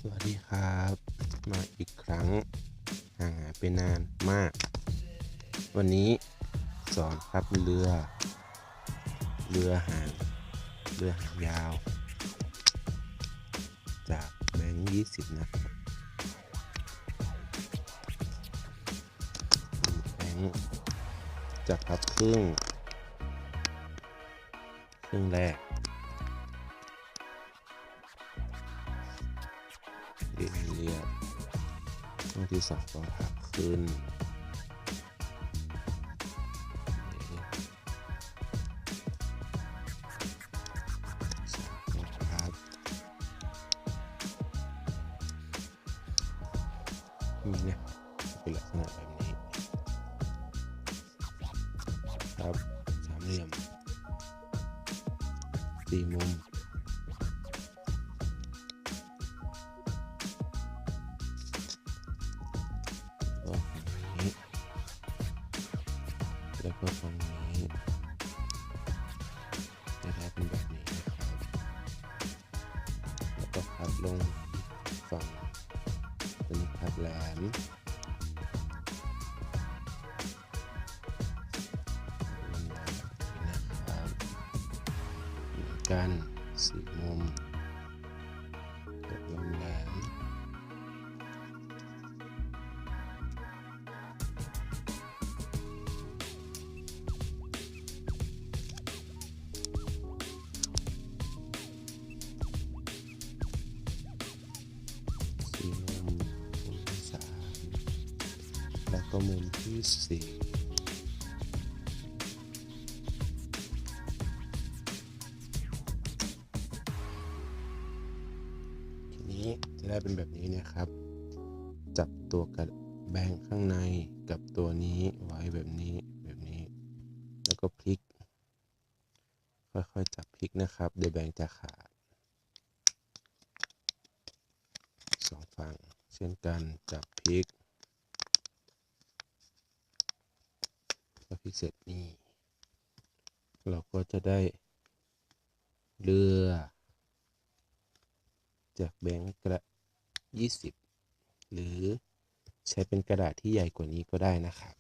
สวัสดีครับมาอีกครั้งห่างหายไปนานมากวันนี้สอนครับเรือหางยาวจากแบงค์20นะครับแบงค์จะพับครึ่งแรกเรียบช่วงที่2ก็พับขึ้นนี่นะเป็นลักษณะแบบนี้ครับสามเหลี่ยม4 มุมก็ฝั่งนี้แล้วก็ฝั่งนี้จะได้เป็นแบบนี้นะครับแล้วก็พับลงฝั่งเป็นพับแหลมกัน4 มุมกับลมแหลมมุมที่3แล้วก็มุมที่4จะได้เป็นแบบนี้นะครับจับตัวกับแบงข้างในกับตัวนี้ไว้แบบนี้แล้วก็พลิกค่อยๆจับพลิกนะครับเดี๋ยวแบงจะขาด2 ฝั่งเช่นกันจับพลิกพอพลิกเสร็จนี่เราก็จะได้เรือจากแบงค์กระ20หรือใช้เป็นกระดาษที่ใหญ่กว่านี้ก็ได้นะครับ